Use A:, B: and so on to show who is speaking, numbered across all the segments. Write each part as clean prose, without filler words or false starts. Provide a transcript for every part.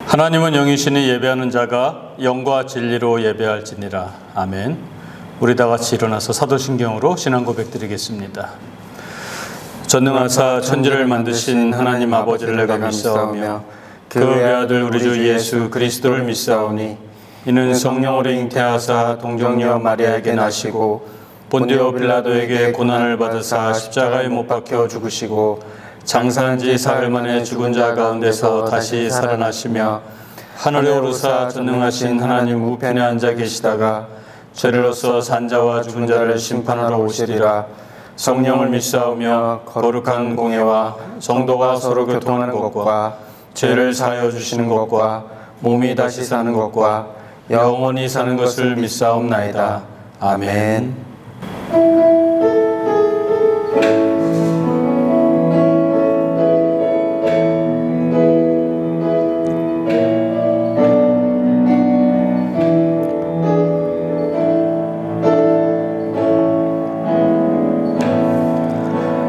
A: 하나님은 영이시니 예배하는 자가 영과 진리로 예배할지니라. 아멘. 우리 다 같이 일어나서 사도신경으로 신앙 고백 드리겠습니다. 전능하사 천지를 만드신 하나님 아버지를 내가 믿사오며 그 외아들 우리 주 예수 그리스도를 믿사오니 이는 성령으로 잉태하사 동정녀 마리아에게 나시고 본디오 빌라도에게 고난을 받으사 십자가에 못 박혀 죽으시고 장사한 지 사흘 만에 죽은 자 가운데서 다시 살아나시며 하늘에 오르사 전능하신 하나님 우편에 앉아 계시다가 죄로서 산자와 죽은 자를 심판하러 오시리라. 성령을 믿사오며 거룩한 공예와 성도가 서로 교통하는 것과 죄를 사하여 주시는 것과 몸이 다시 사는 것과 영원히 사는 것을 믿사옵나이다. 아멘.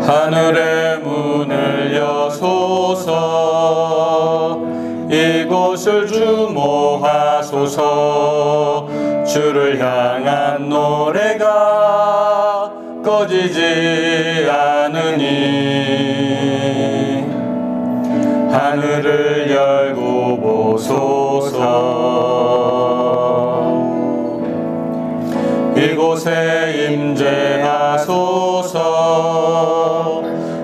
A: 하늘의 문을 여소서 이곳을 주목하소서 주를 향한 노래가 꺼지지 않으니 하늘을 열고 보소서 이곳에 임재하소서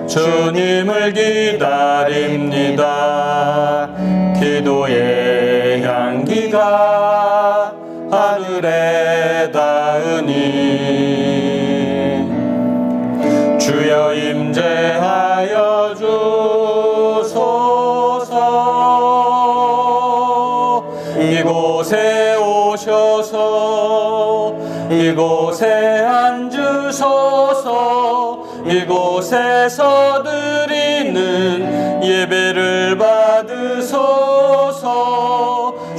A: 주님을 기다립니다. 기도의 향기가 하늘에 닿으니 주여 임재하여 주소서 이곳에 오셔서 이곳에 앉으소서 이곳에서 드리는 예배를 받으소서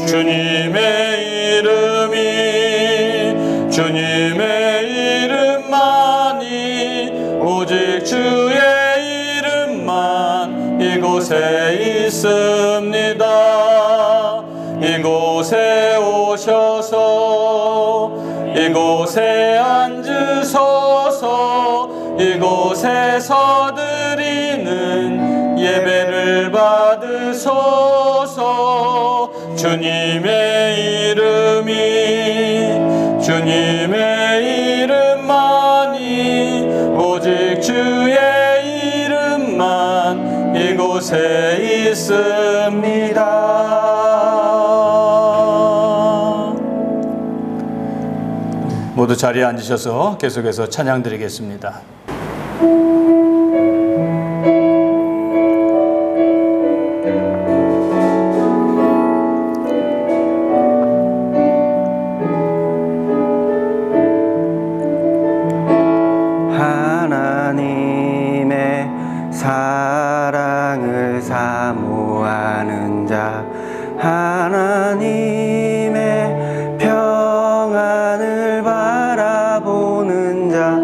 A: 주님의 이름만이 오직 주의 이름만 이곳에 있습니다. 이곳에 오셔서 이곳에 앉으소서 이곳에서 드리는 예배를 받으소서 주님의 이름만이 오직 주의 이름만 이곳에 있습니다. 모두 자리에 앉으셔서 계속해서 찬양 드리겠습니다.
B: 하나님의 사랑을 사모하는 자 하나님의 평안을 바라보는 자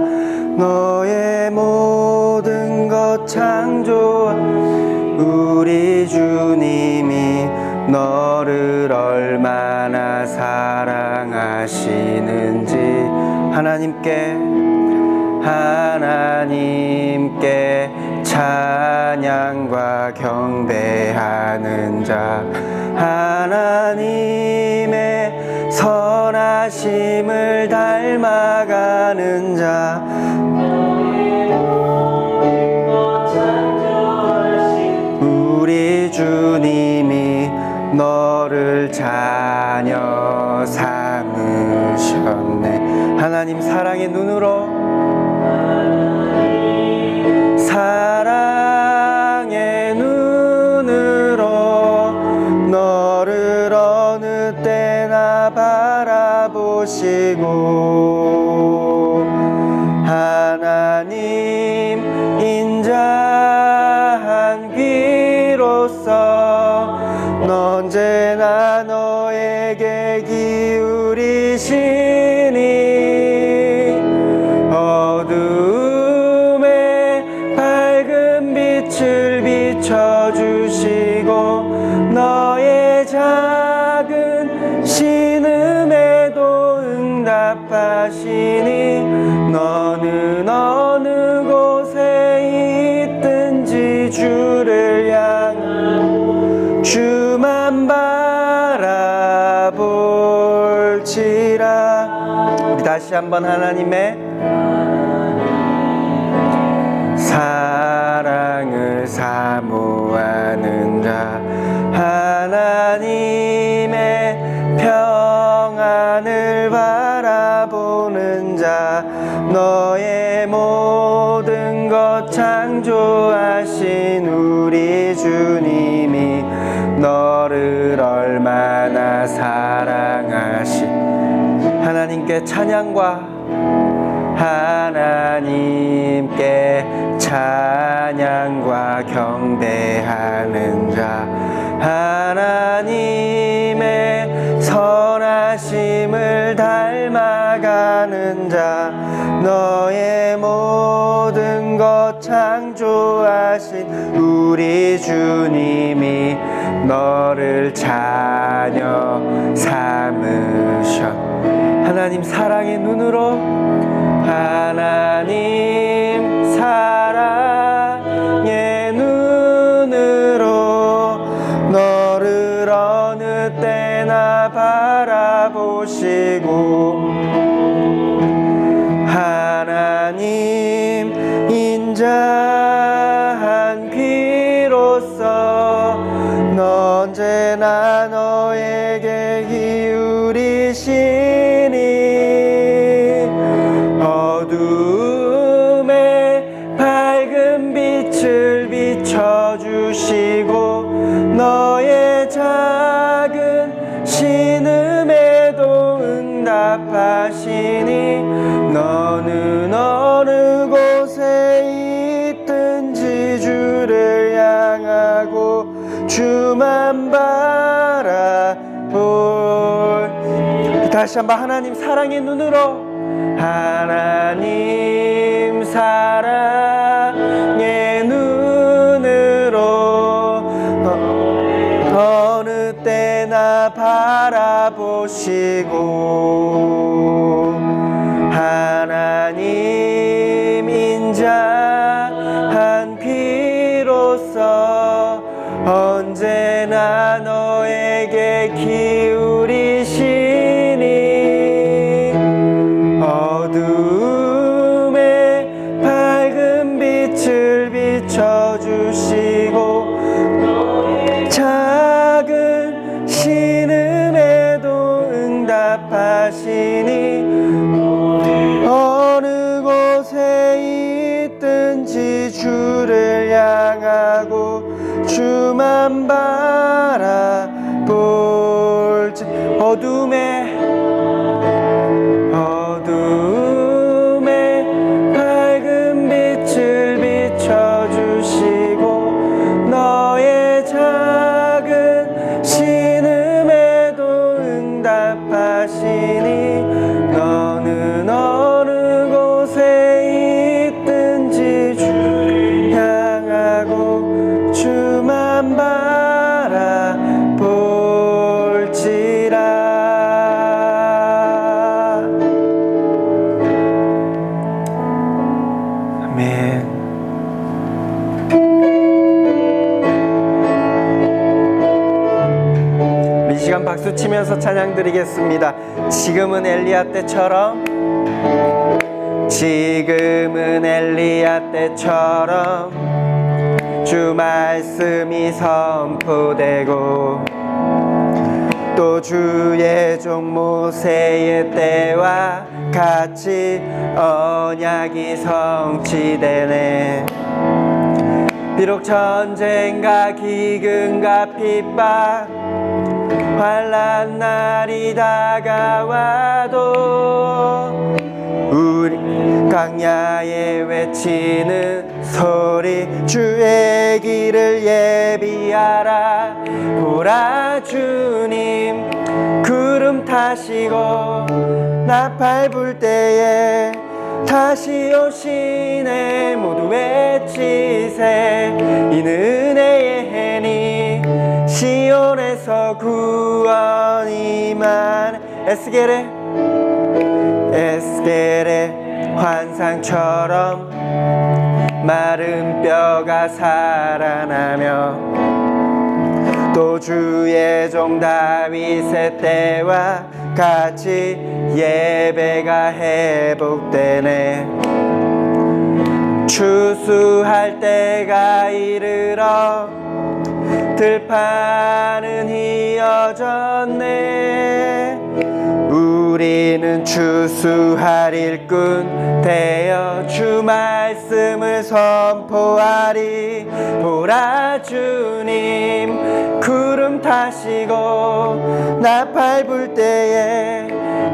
B: 너의 모든 것 창조한 우리 주님이 너를 얼마나 사랑하시는지 하나님께 찬양과 경배하는 자 하나님의 선하심을 닮아가는 자 우리 주님이 너를 자녀 삼으셨네. 하나님 사랑의 눈으로 너를 어느 때나 바라보시고 하나님 인자한 귀로서 언제나 너에게 기울이시니 어둠에 밝은 빛을 비춰주시고 너의 자 신음에도 응답하시니 너는 어느 곳에 있든지 주를 향하고 주만 바라볼지라. 우리 다시 한번 하나님의 사랑을 사모하는 자, 하나님의 평안을 바라보는 자, 너의 모든 것 창조하신 우리 주님이 너를 얼마나 사랑하시. 하나님께 찬양과 하나님께 찬양과 경배하는 자, 하나님의 선하심을 닮아가는 자, 너의 모든 것 창조하신 우리 주님이 너를 자녀 삼으셨. 하나님 사랑의 눈으로, 하나님 사랑의 눈으로 너를 어느 때나 바라보시고, 하나님 인자한 귀로서 언제나 너에게 기울이시니 어둠에 밝은 빛을 비춰주시고 너의 작은 신음에도 응답하시니 너는 어느 곳에 있든지 주를 향하고 주만 바라볼. 다시 한번 하나님 사랑의 눈으로, 하나님 사랑의 눈으로 어느 때나 바라보시고, 하나님 인자한 귀로서 언제나 너에게 기울이시니 어둠에 밝은 빛을 비춰주시고 작은 신음에도 응답하시니 어느 곳에 있든지 주를 향하고 주만 바라볼지. 어둠에 밝은 빛을 비춰주시고 너의 작은 신음에도 응답하시니 너는 어느 곳에 있든지 주를 향하고 주만 바라볼지라. 아멘. 이 시간 박수 치면서 찬양 드리겠습니다. 지금은 엘리야 때처럼, 지금은 엘리야 때처럼 주 말씀이 선포되고 또 주의 종 모세의 때와 같이 언약이 성취되네. 비록 전쟁과 기근과 핍박 환난 날이 다가와도 우리 광야에 외치는 소리, 주의 길을 예비하라. 보라 주님 구름 타시고 나팔 불 때에 다시 오시네. 모두 외치세. 이는 은혜의 해니 시온에서 구원이만 에스겔의 환상처럼 마른 뼈가 살아나며 또 주의 종 다윗의 때와 같이 예배가 회복되네. 추수할 때가 이르러 들판은 휘어졌네. 우리는 추수할 일꾼 되어 주 말씀을 선포하리. 보라 주님 구름 타시고 나팔 불 때에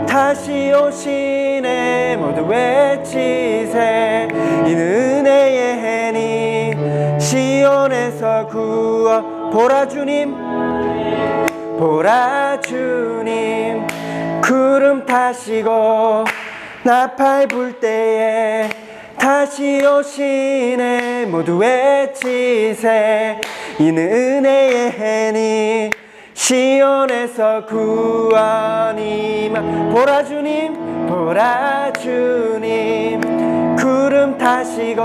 B: 다시 오시네. 모두 외치세. 이는 은혜의 해니 시온에서 구원. 보라 주님 구름 타시고 나팔 불 때에 다시 오시네. 모두 외치세. 이는 은혜의 해니 시온에서 구원이만. 보라 주님 구름 타시고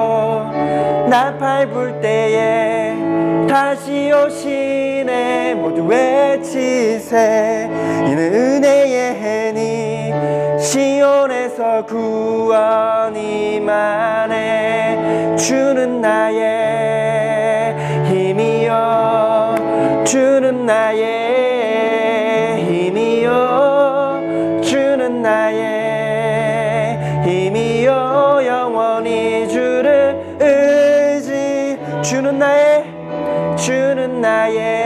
B: 나팔 불 때에 다시 오시네. 모두 외치세. 이는 은혜의 해니 시온에서 구원이만해. 주는 나의 힘이여 주는 나의 힘이여 주는 나의 힘이여 영원히 주를 의지. 주는 나의 힘이여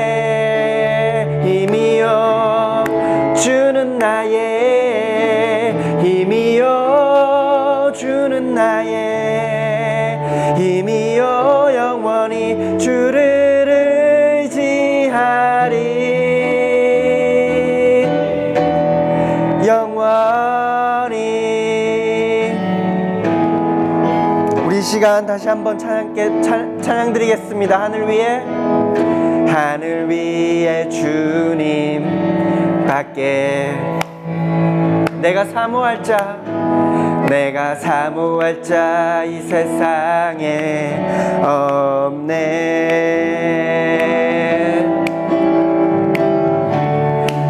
B: 주는 나의 힘이여 주는 나의 힘이여 영원히 주를 의지하리. 영원히. 우리 시간 다시 한번 찬양 드리겠습니다. 하늘 위에 주님 밖에 내가 사모할 자 이 세상에 없네.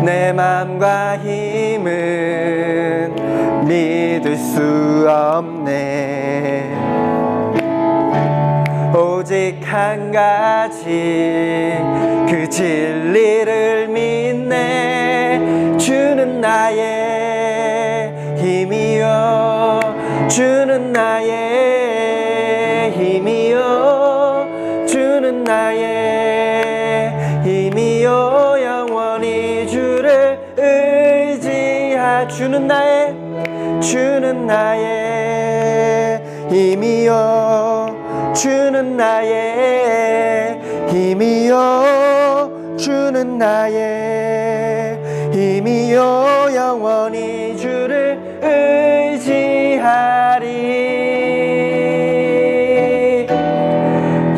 B: 내 맘과 힘은 믿을 수 없네. 오직 한 가지 그 진리를 믿네. 주는 나의 힘이여 주는 나의 힘이여 주는 나의 힘이여 영원히 주를 의지하. 주는 나의 힘이여 주는 나의 힘이여 주는 나의 힘이여 영원히 주를 의지하리.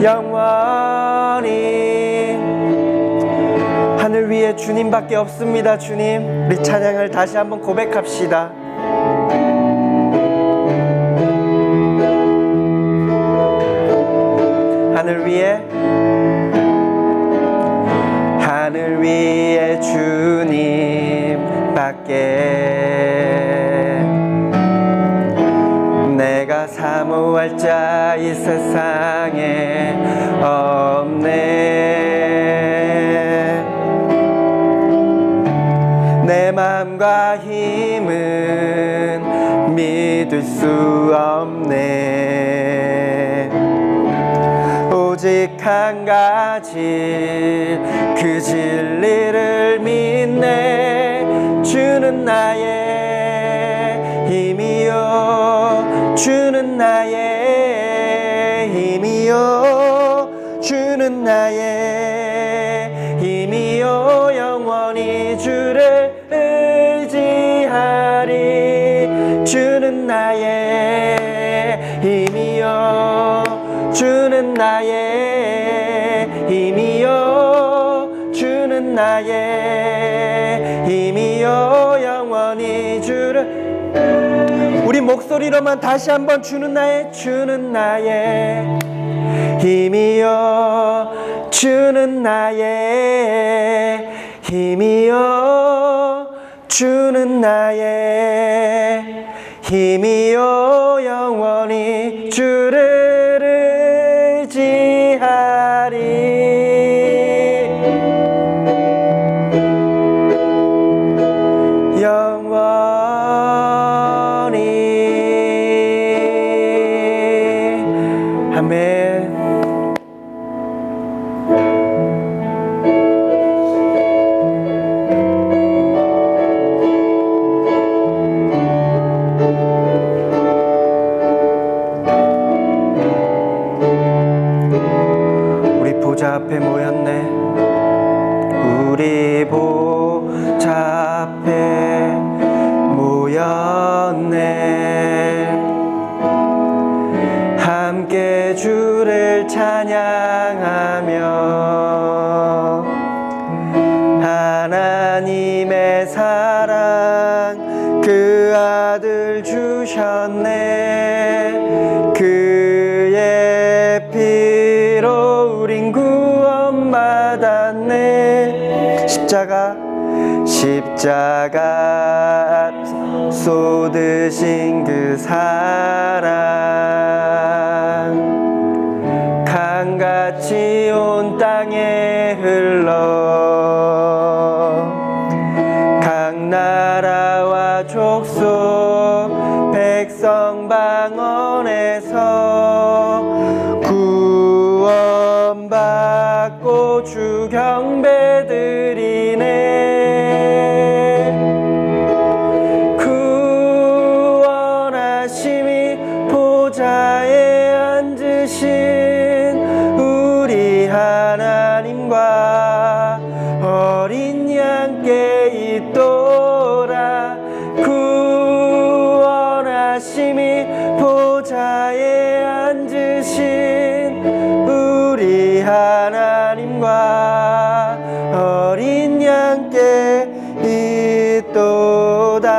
B: 영원히. 하늘 위에 주님밖에 없습니다. 주님, 우리 찬양을 다시 한번 고백합시다. 하늘 위에 주님밖에 내가 사모할 자 이 세상에 없네. 내 맘과 힘은 믿을 수 없네. 오직 한 가지 그 진리를 믿네. 주는 나의 힘이여 주는 나의 힘이여 주는 나의 힘이여 영원히 주를 의지하리. 주는 나의 힘이여 주는 나의 힘이여 주는 주를 우리 목소리로만 다시 한번 주는 나의 힘이여 주는 나의 힘이여 주는 나의 힘이여 영원히 주를 의지하리 아멘. 우리 보좌 앞에 모였네. 우리 보좌 앞에 모였네. 함께 주를 찬양하며 하나님의 사랑 그 아들 주셨네. 그의 피로 우린 구원받았네. 십자가 쏟으신 그 사랑 강같이 온 땅에 흘러 각 나라와 족속 백성 방언에서 구원받고 주 경배 드리네. 보좌에 앉으신 우리 하나님과 어린 양께 있도다. 구원하심이 보좌에 앉으신 우리 하나님과 어린 양께 있도다.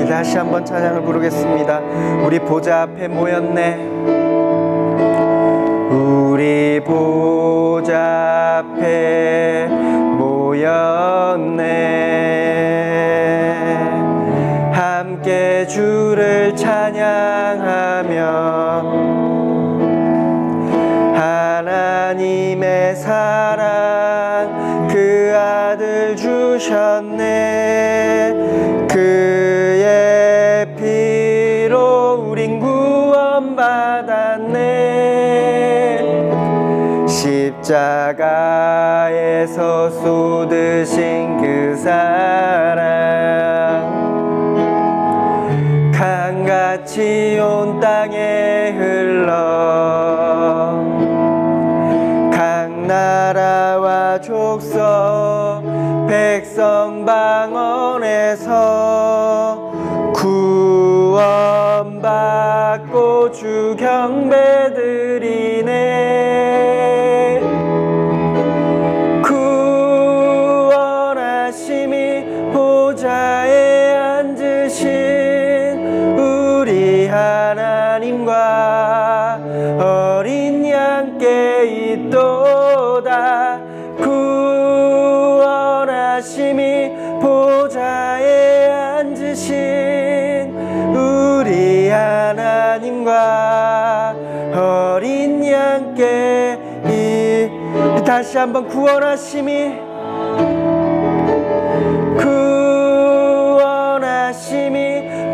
B: 다시 한번 찬양을 부르겠습니다. 우리 보좌 앞에 모였네. 우리 보좌 앞에 모였네. 함께 주를 찬양하며 하나님의 사랑 그 아들 주셨네. 그의 피로 우린 구원받았네. 십자가에서 쏟으신 그 사랑 강같이 온 땅에 흘러 각 나라와 족속 백성 방언에서 구원받고 주 경배 드리네. 구원하심이 보좌에 앉으신 우리 하나님과 어린 양께 있도다. 구원하심이 보좌에 앉으신 우리 하나님과 어린 양께 다시 한번 구원하심이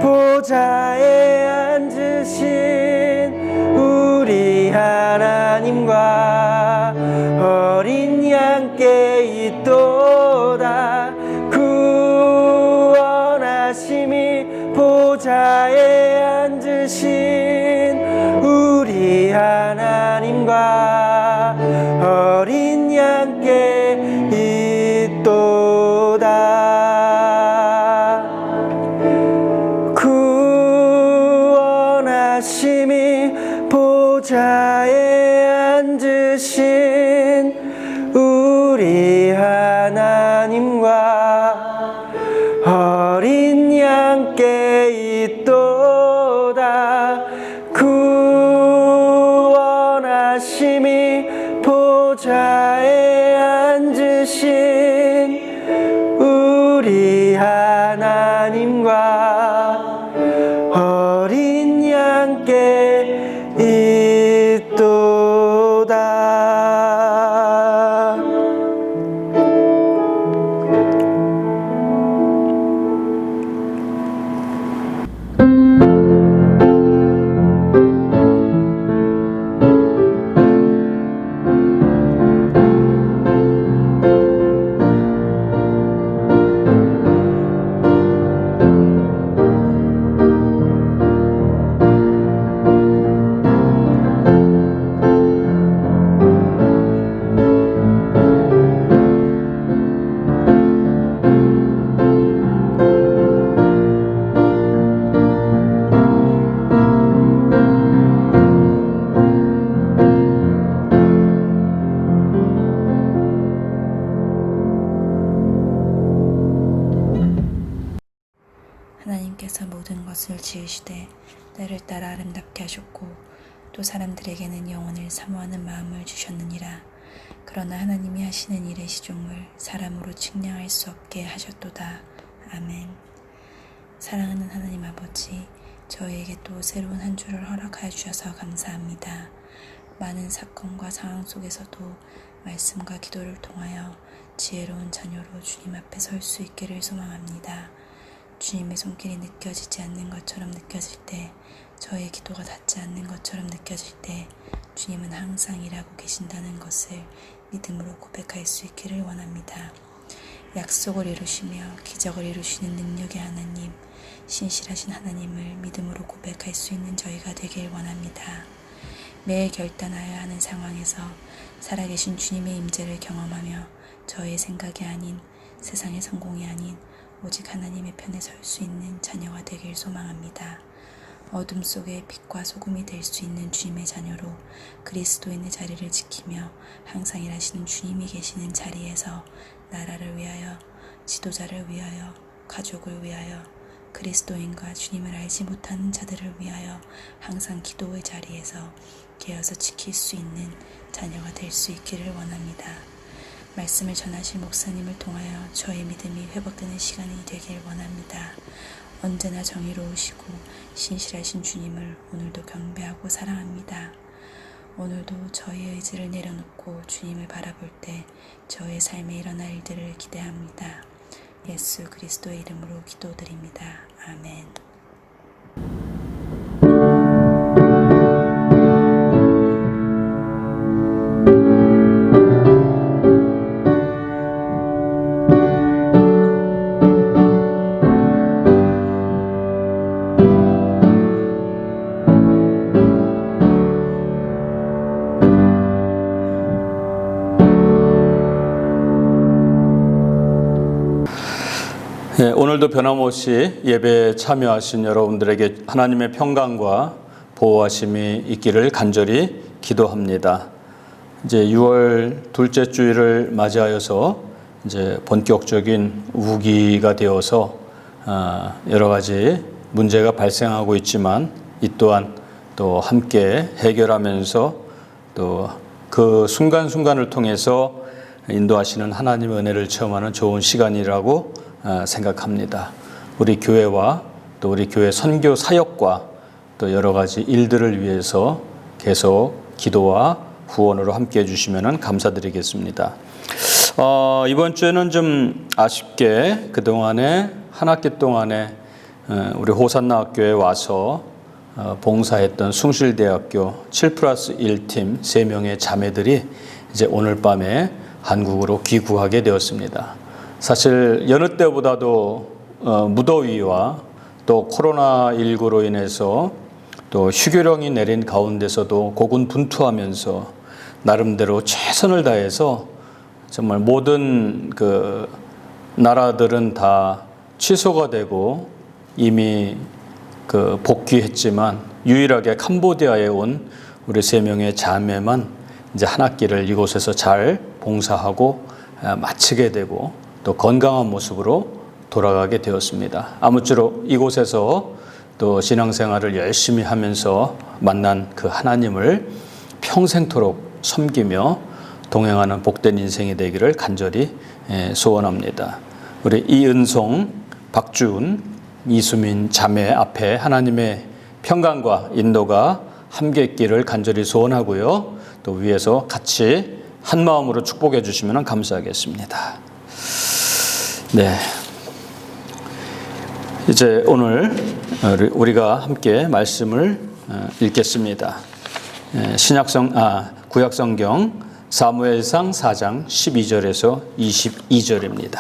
B: 보좌에 앉으신 우리 하나님과 어린 양께 있도다. 구원하심이 보좌에 앉으신 우리 하나님과 어린 양께 있도다. 구원하심이 보좌에 앉으신 우리 하나님과 어린 양께 있도다. 구원하심이 보좌에 앉으신 우리 하나님과 어린 양께 있도다.
C: 하나님께서 모든 것을 지으시되 때를 따라 아름답게 하셨고 또 사람들에게는 영혼을 사모하는 마음을 주셨느니라. 그러나 하나님이 하시는 일의 시종을 사람으로 측량할 수 없게 하셨도다. 아멘. 사랑하는 하나님 아버지, 저희에게 또 새로운 한 주를 허락하여 주셔서 감사합니다. 많은 사건과 상황 속에서도 말씀과 기도를 통하여 지혜로운 자녀로 주님 앞에 설 수 있기를 소망합니다. 주님의 손길이 느껴지지 않는 것처럼 느껴질 때, 저의 기도가 닿지 않는 것처럼 느껴질 때 주님은 항상 일하고 계신다는 것을 믿음으로 고백할 수 있기를 원합니다. 약속을 이루시며 기적을 이루시는 능력의 하나님, 신실하신 하나님을 믿음으로 고백할 수 있는 저희가 되길 원합니다. 매일 결단하여야 하는 상황에서 살아계신 주님의 임재를 경험하며 저의 생각이 아닌, 세상의 성공이 아닌 오직 하나님의 편에 설 수 있는 자녀가 되길 소망합니다. 어둠 속에 빛과 소금이 될 수 있는 주님의 자녀로 그리스도인의 자리를 지키며 항상 일하시는 주님이 계시는 자리에서 나라를 위하여, 지도자를 위하여, 가족을 위하여, 그리스도인과 주님을 알지 못하는 자들을 위하여 항상 기도의 자리에서 깨어서 지킬 수 있는 자녀가 될 수 있기를 원합니다. 말씀을 전하실 목사님을 통하여 저의 믿음이 회복되는 시간이 되길 원합니다. 언제나 정의로우시고 신실하신 주님을 오늘도 경배하고 사랑합니다. 오늘도 저의 의지를 내려놓고 주님을 바라볼 때 저의 삶에 일어날 일들을 기대합니다. 예수 그리스도의 이름으로 기도드립니다. 아멘.
A: 네, 오늘도 변함없이 예배에 참여하신 여러분들에게 하나님의 평강과 보호하심이 있기를 간절히 기도합니다. 이제 6월 둘째 주일을 맞이하여서 이제 본격적인 우기가 되어서 여러 가지 문제가 발생하고 있지만 이 또한 또 함께 해결하면서 또 그 순간순간을 통해서 인도하시는 하나님의 은혜를 체험하는 좋은 시간이라고 생각합니다. 우리 교회와 또 우리 교회 선교 사역과 또 여러 가지 일들을 위해서 계속 기도와 후원으로 함께 해주시면 감사드리겠습니다. 이번 주에는 좀 아쉽게 그동안에 한 학기 동안에 우리 호산나 학교에 와서 봉사했던 숭실대학교 7+1팀 3명의 자매들이 이제 오늘 밤에 한국으로 귀국하게 되었습니다. 사실 여느 때보다도 무더위와 또 코로나19로 인해서 또 휴교령이 내린 가운데서도 고군분투하면서 나름대로 최선을 다해서 정말 모든 그 나라들은 다 취소가 되고 이미 그 복귀했지만 유일하게 캄보디아에 온 우리 3명의 자매만 이제 한 학기를 이곳에서 잘 봉사하고 마치게 되고 또 건강한 모습으로 돌아가게 되었습니다. 아무쪼록 이곳에서 또 신앙생활을 열심히 하면서 만난 그 하나님을 평생토록 섬기며 동행하는 복된 인생이 되기를 간절히 소원합니다. 우리 이은송, 박주은, 이수민 자매 앞에 하나님의 평강과 인도가 함께 있기를 간절히 소원하고요. 또 위에서 같이 한 마음으로 축복해 주시면 감사하겠습니다. 네. 이제 오늘 우리가 함께 말씀을 읽겠습니다. 구약성경 사무엘상 4장 12절에서 22절입니다.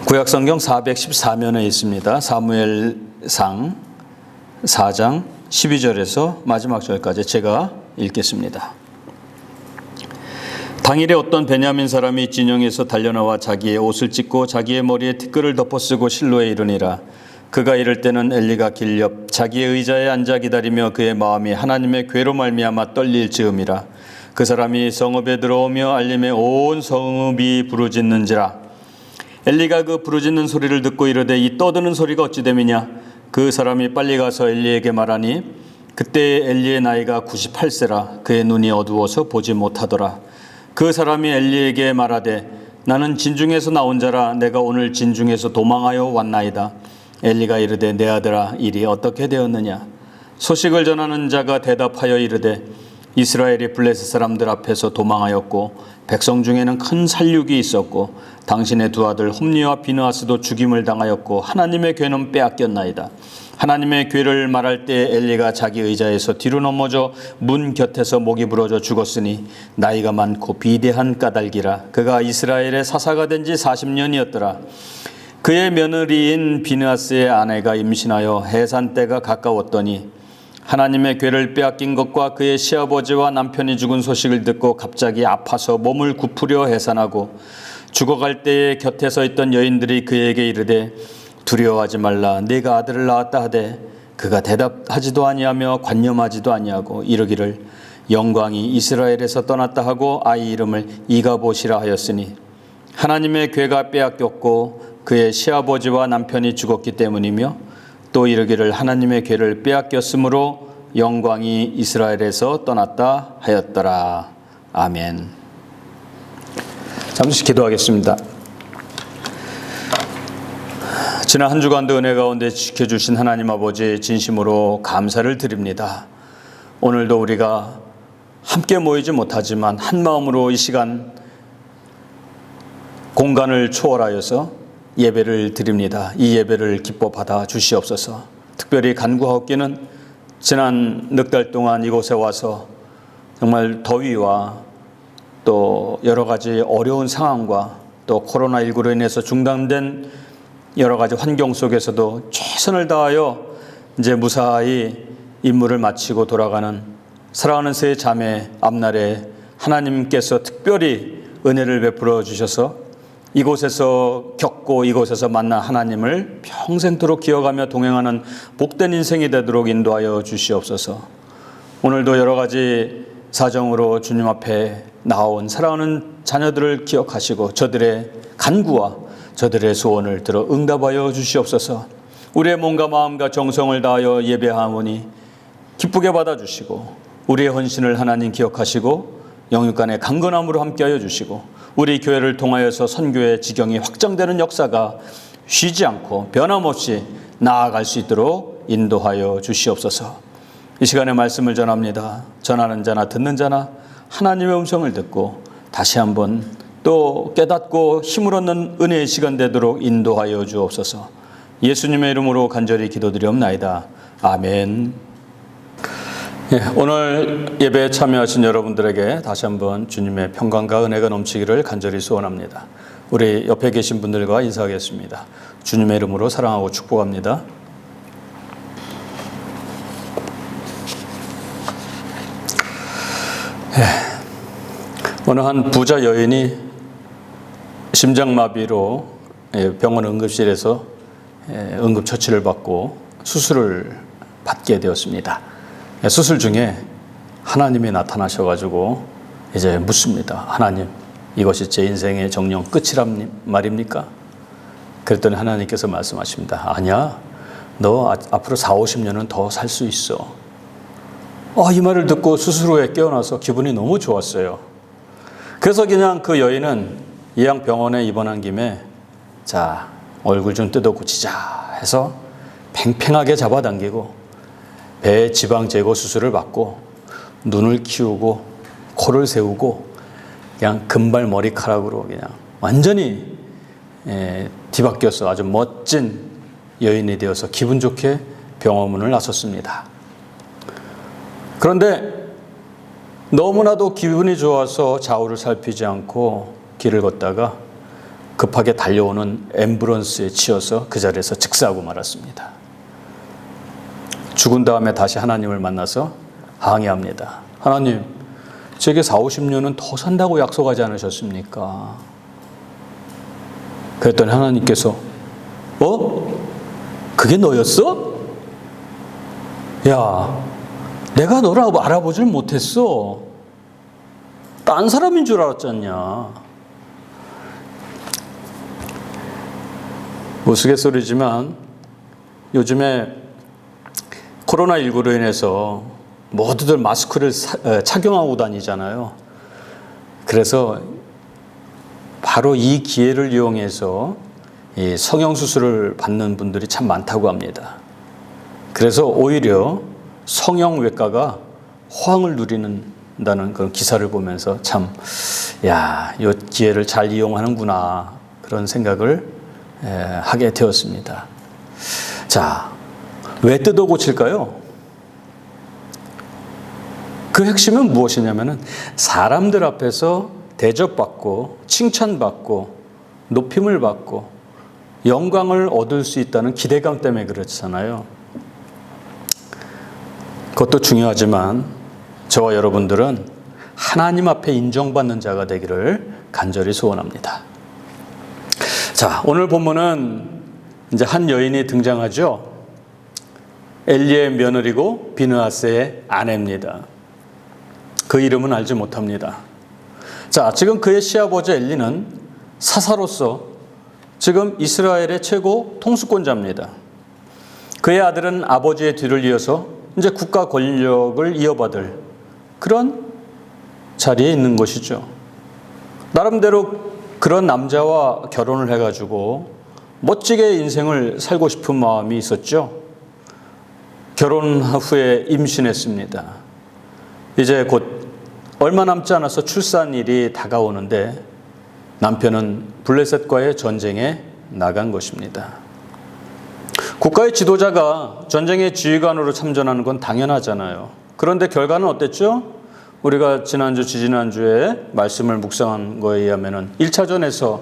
A: 구약성경 414면에 있습니다. 사무엘상 4장 12절에서 마지막 절까지 제가 읽겠습니다. 당일에 어떤 베냐민 사람이 진영에서 달려나와 자기의 옷을 찢고 자기의 머리에 티끌을 덮어쓰고 실로에 이르니라. 그가 이를 때는 엘리가 길 옆 자기의 의자에 앉아 기다리며 그의 마음이 하나님의 괴로 말미암아 떨릴 즈음이라. 그 사람이 성읍에 들어오며 알림에 온 성읍이 부르짖는지라. 엘리가 그 부르짖는 소리를 듣고 이르되 이 떠드는 소리가 어찌 됨이냐. 그 사람이 빨리 가서 엘리에게 말하니 그때 엘리의 나이가 98세라. 그의 눈이 어두워서 보지 못하더라. 그 사람이 엘리에게 말하되 나는 진중에서 나온 자라. 내가 오늘 진중에서 도망하여 왔나이다. 엘리가 이르되 내 아들아 일이 어떻게 되었느냐. 소식을 전하는 자가 대답하여 이르되 이스라엘이 블레셋 사람들 앞에서 도망하였고 백성 중에는 큰 살육이 있었고 당신의 두 아들 홈니와 비느하스도 죽임을 당하였고 하나님의 괴는 빼앗겼나이다. 하나님의 괴를 말할 때 엘리가 자기 의자에서 뒤로 넘어져 문 곁에서 목이 부러져 죽었으니 나이가 많고 비대한 까닭이라. 그가 이스라엘의 사사가 된 지 40년이었더라. 그의 며느리인 비느하스의 아내가 임신하여 해산 때가 가까웠더니 하나님의 괴를 빼앗긴 것과 그의 시아버지와 남편이 죽은 소식을 듣고 갑자기 아파서 몸을 굽으려 해산하고 죽어갈 때에 곁에 서 있던 여인들이 그에게 이르되 두려워하지 말라. 네가 아들을 낳았다 하되 그가 대답하지도 아니하며 관념하지도 아니하고 이르기를 영광이 이스라엘에서 떠났다 하고 아이 이름을 이가봇이라 하였으니 하나님의 괴가 빼앗겼고 그의 시아버지와 남편이 죽었기 때문이며 또 이르기를 하나님의 괴를 빼앗겼으므로 영광이 이스라엘에서 떠났다 하였더라. 아멘. 잠시 기도하겠습니다. 지난 한 주간도 은혜 가운데 지켜주신 하나님 아버지 진심으로 감사를 드립니다. 오늘도 우리가 함께 모이지 못하지만 한 마음으로 이 시간 공간을 초월하여서 예배를 드립니다. 이 예배를 기뻐 받아 주시옵소서. 특별히 간구하옵기는 지난 넉 달 동안 이곳에 와서 정말 더위와 또 여러 가지 어려운 상황과 또 코로나19로 인해서 중단된 여러 가지 환경 속에서도 최선을 다하여 이제 무사히 임무를 마치고 돌아가는 사랑하는 세 자매 앞날에 하나님께서 특별히 은혜를 베풀어 주셔서 이곳에서 겪고 이곳에서 만난 하나님을 평생토록 기억하며 동행하는 복된 인생이 되도록 인도하여 주시옵소서. 오늘도 여러 가지 사정으로 주님 앞에 나온 사랑하는 자녀들을 기억하시고 저들의 간구와 저들의 소원을 들어 응답하여 주시옵소서. 우리의 몸과 마음과 정성을 다하여 예배하오니 기쁘게 받아주시고 우리의 헌신을 하나님 기억하시고 영육간의 강건함으로 함께하여 주시고 우리 교회를 통하여서 선교의 지경이 확장되는 역사가 쉬지 않고 변함없이 나아갈 수 있도록 인도하여 주시옵소서. 이 시간에 말씀을 전합니다. 전하는 자나 듣는 자나 하나님의 음성을 듣고 다시 한번 또 깨닫고 힘을 얻는 은혜의 시간 되도록 인도하여 주옵소서. 예수님의 이름으로 간절히 기도드리옵나이다. 아멘. 오늘 예배에 참여하신 여러분들에게 다시 한번 주님의 평강과 은혜가 넘치기를 간절히 소원합니다. 우리 옆에 계신 분들과 인사하겠습니다. 주님의 이름으로 사랑하고 축복합니다. 어느 한 부자 여인이 심장마비로 병원 응급실에서 응급처치를 받고 수술을 받게 되었습니다. 수술 중에 하나님이 나타나셔가지고 이제 묻습니다. 하나님, 이것이 제 인생의 정령 끝이란 말입니까? 그랬더니 하나님께서 말씀하십니다. 아니야, 너 앞으로 40-50년은 더 살 수 있어. 이 말을 듣고 수술 후에 깨어나서 기분이 너무 좋았어요. 그래서 그냥 그 여인은 이양병원에 입원한 김에 자, 얼굴 좀 뜯어 고치자 해서 팽팽하게 잡아당기고 배 지방 제거 수술을 받고 눈을 키우고 코를 세우고 그냥 금발 머리카락으로 그냥 완전히 뒤바뀌어서 아주 멋진 여인이 되어서 기분 좋게 병원 문을 나섰습니다. 그런데 너무나도 기분이 좋아서 좌우를 살피지 않고 길을 걷다가 급하게 달려오는 앰뷸런스에 치여서 그 자리에서 즉사하고 말았습니다. 죽은 다음에 다시 하나님을 만나서 항의합니다. 하나님, 제게 40-50년은 더 산다고 약속하지 않으셨습니까? 그랬더니 하나님께서 그게 너였어? 야, 내가 너를 알아보질 못했어. 딴 사람인 줄 알았잖냐. 우스갯소리지만 요즘에 코로나19로 인해서 모두들 마스크를 착용하고 다니잖아요. 그래서 바로 이 기회를 이용해서 이 성형수술을 받는 분들이 참 많다고 합니다. 그래서 오히려 성형외과가 호황을 누리는다는 그런 기사를 보면서 참, 이 기회를 잘 이용하는구나 그런 생각을 하게 되었습니다. 자, 왜 뜯어 고칠까요? 그 핵심은 무엇이냐면은 사람들 앞에서 대접받고 칭찬받고 높임을 받고 영광을 얻을 수 있다는 기대감 때문에 그렇잖아요. 그것도 중요하지만 저와 여러분들은 하나님 앞에 인정받는 자가 되기를 간절히 소원합니다. 자, 오늘 본문은 이제 한 여인이 등장하죠. 엘리의 며느리고 비느하스의 아내입니다. 그 이름은 알지 못합니다. 자, 지금 그의 시아버지 엘리는 사사로서 지금 이스라엘의 최고 통수권자입니다. 그의 아들은 아버지의 뒤를 이어서 이제 국가 권력을 이어받을 그런 자리에 있는 것이죠. 나름대로 그런 남자와 결혼을 해가지고 멋지게 인생을 살고 싶은 마음이 있었죠. 결혼 후에 임신했습니다. 이제 곧 얼마 남지 않아서 출산일이 다가오는데 남편은 블레셋과의 전쟁에 나간 것입니다. 국가의 지도자가 전쟁의 지휘관으로 참전하는 건 당연하잖아요. 그런데 결과는 어땠죠? 우리가 지난주, 지지난주에 말씀을 묵상한 거에 의하면 1차전에서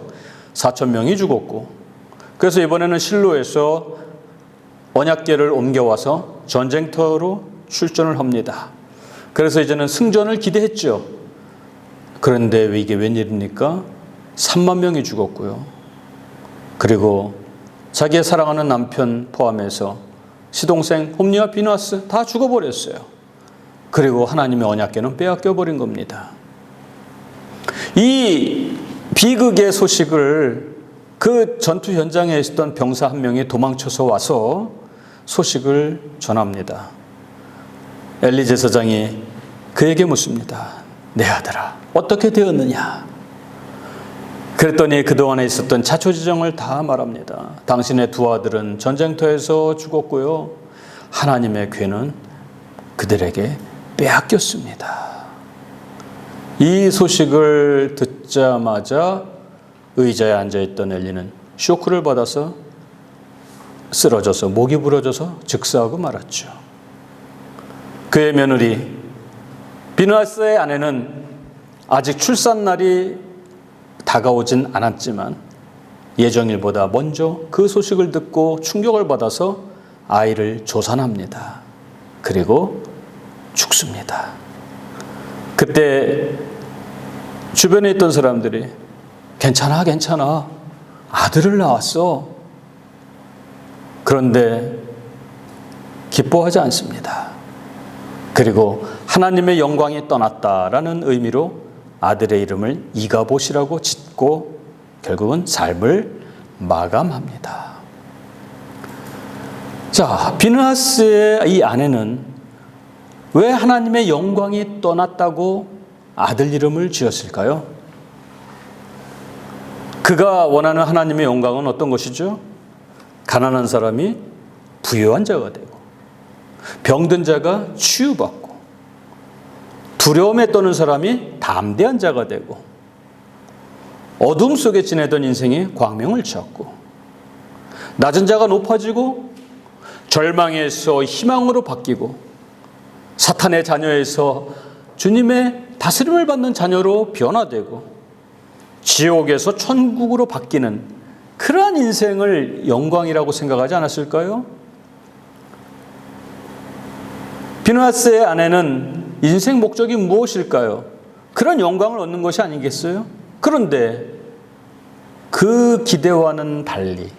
A: 4,000명이 죽었고, 그래서 이번에는 실로에서 언약궤를 옮겨와서 전쟁터로 출전을 합니다. 그래서 이제는 승전을 기대했죠. 그런데 이게 웬일입니까? 3만 명이 죽었고요. 그리고 자기의 사랑하는 남편 포함해서 시동생 홈리와 비느하스 다 죽어버렸어요. 그리고 하나님의 언약궤는 빼앗겨버린 겁니다. 이 비극의 소식을 그 전투 현장에 있었던 병사 한 명이 도망쳐서 와서 소식을 전합니다. 엘리 제사장이 그에게 묻습니다. 내 아들아, 어떻게 되었느냐? 그랬더니 그동안에 있었던 자초지정을 다 말합니다. 당신의 두 아들은 전쟁터에서 죽었고요. 하나님의 궤는 그들에게 빼앗겼습니다. 이 소식을 듣자마자 의자에 앉아있던 엘리는 쇼크를 받아서 쓰러져서 목이 부러져서 즉사하고 말았죠. 그의 며느리 비느하스의 아내는 아직 출산날이 다가오진 않았지만 예정일보다 먼저 그 소식을 듣고 충격을 받아서 아이를 조산합니다. 그리고 죽습니다. 그때 주변에 있던 사람들이 괜찮아, 아들을 낳았어. 그런데 기뻐하지 않습니다. 그리고 하나님의 영광이 떠났다라는 의미로 아들의 이름을 이가봇이라고 짓고 결국은 삶을 마감합니다. 자, 비느하스의 이 아내는 왜 하나님의 영광이 떠났다고 아들 이름을 지었을까요? 그가 원하는 하나님의 영광은 어떤 것이죠? 가난한 사람이 부유한 자가 되고, 병든 자가 치유받고, 두려움에 떠는 사람이 담대한 자가 되고, 어둠 속에 지내던 인생이 광명을 찾고, 낮은 자가 높아지고, 절망에서 희망으로 바뀌고, 사탄의 자녀에서 주님의 다스림을 받는 자녀로 변화되고, 지옥에서 천국으로 바뀌는 그러한 인생을 영광이라고 생각하지 않았을까요? 비느하스의 아내는 인생 목적이 무엇일까요? 그런 영광을 얻는 것이 아니겠어요? 그런데 그 기대와는 달리